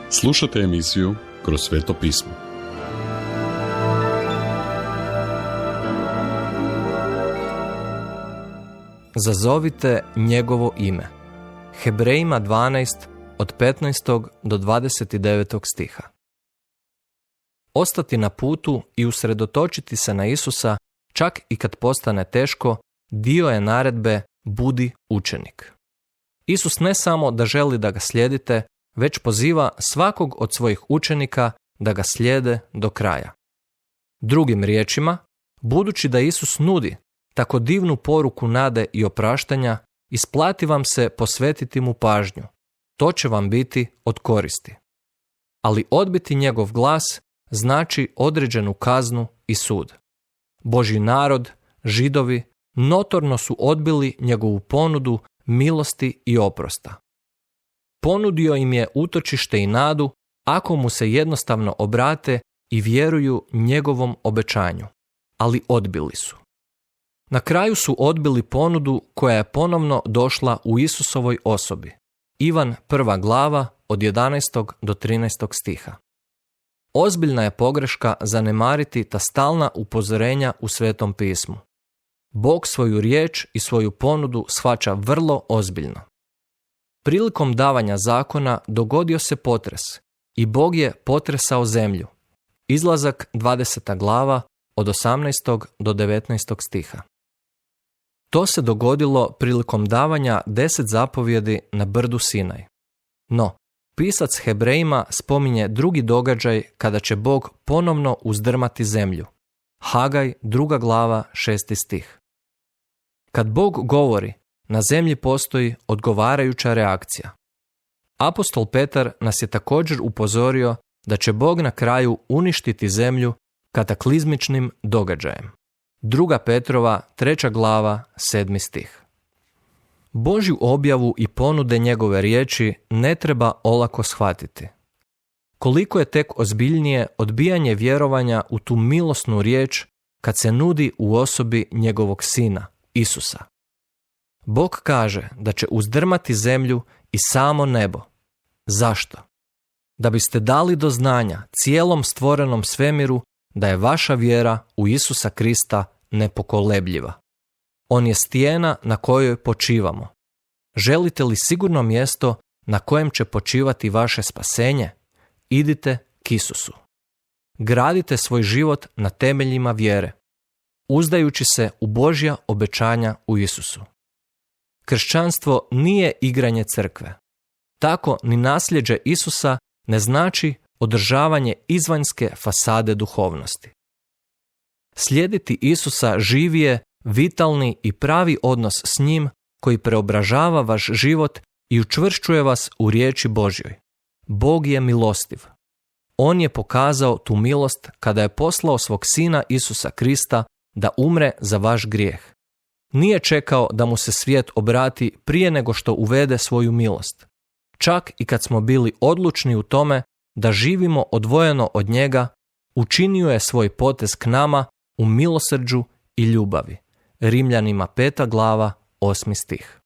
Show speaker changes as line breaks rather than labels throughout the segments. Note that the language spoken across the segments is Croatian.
Slušate emisiju Kroz sveto pismo.
Zazovite njegovo ime. Hebrejima 12 od 15. do 29. stiha. Ostati na putu i usredotočiti se na Isusa, čak i kad postane teško, dio je naredbe budi učenik. Isus ne samo da želi da ga slijedite, već poziva svakog od svojih učenika da ga slijede do kraja. Drugim riječima, budući da Isus nudi tako divnu poruku nade i opraštanja, isplati vam se posvetiti mu pažnju. To će vam biti od koristi. Ali odbiti njegov glas znači određenu kaznu i sud. Božji narod, Židovi, notorno su odbili njegovu ponudu milosti i oprosta. Ponudio im je utočište i nadu ako mu se jednostavno obrate i vjeruju njegovom obećanju, ali odbili su. Na kraju su odbili ponudu koja je ponovno došla u Isusovoj osobi. Ivan 1. glava od 11. do 13. stiha. Ozbiljna je pogreška zanemariti ta stalna upozorenja u Svetom pismu. Bog svoju riječ i svoju ponudu shvaća vrlo ozbiljno. Prilikom davanja zakona dogodio se potres i Bog je potresao zemlju. Izlazak 20. glava od 18. do 19. stiha. To se dogodilo prilikom davanja 10 zapovjedi na brdu Sinaj. No, pisac Hebrejima spominje drugi događaj kada će Bog ponovno uzdrmati zemlju. Hagaj 2. glava 6. stih. Kad Bog govori, na zemlji postoji odgovarajuća reakcija. Apostol Petar nas je također upozorio da će Bog na kraju uništiti zemlju kataklizmičnim događajem. 2. Petrova 3. glava 7. stih. Božju objavu i ponude njegove riječi ne treba olako shvatiti. Koliko je tek ozbiljnije odbijanje vjerovanja u tu milosnu riječ kad se nudi u osobi njegovog sina, Isusa. Bog kaže da će uzdrmati zemlju i samo nebo. Zašto? Da biste dali do znanja cijelom stvorenom svemiru da je vaša vjera u Isusa Krista nepokolebljiva. On je stijena na kojoj počivamo. Želite li sigurno mjesto na kojem će počivati vaše spasenje? Idite k Isusu. Gradite svoj život na temeljima vjere, uzdajući se u Božja obećanja u Isusu. Kršćanstvo nije igranje crkve. Tako ni nasljeđe Isusa ne znači održavanje izvanjske fasade duhovnosti. Slijediti Isusa živi je vitalni i pravi odnos s njim koji preobražava vaš život i učvršćuje vas u riječi Božjoj. Bog je milostiv. On je pokazao tu milost kada je poslao svog sina Isusa Krista da umre za vaš grijeh. Nije čekao da mu se svijet obrati prije nego što uvede svoju milost. Čak i kad smo bili odlučni u tome da živimo odvojeno od njega, učinio je svoj potez k nama u milosrđu i ljubavi. Rimljanima 5. glava 8. stih.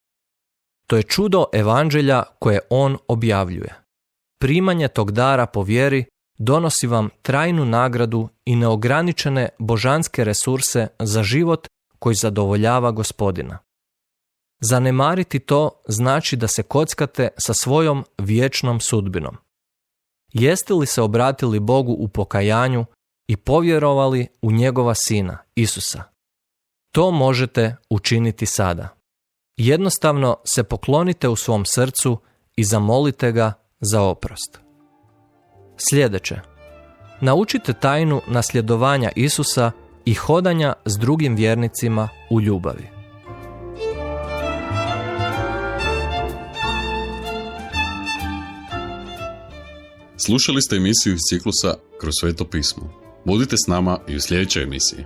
To je čudo evanđelja koje on objavljuje. Primanje tog dara po vjeri donosi vam trajnu nagradu i neograničene božanske resurse za život koji zadovoljava Gospodina. Zanemariti to znači da se kockate sa svojom vječnom sudbinom. Jeste li se obratili Bogu u pokajanju i povjerovali u njegova sina, Isusa? To možete učiniti sada. Jednostavno se poklonite u svom srcu i zamolite ga za oprost. Sljedeće. Naučite tajnu nasljedovanja Isusa i hodanja s drugim vjernicima u ljubavi.
Slušali ste emisiju iz ciklusa Kroz sveto pismo. Budite s nama i u sljedećoj emisiji.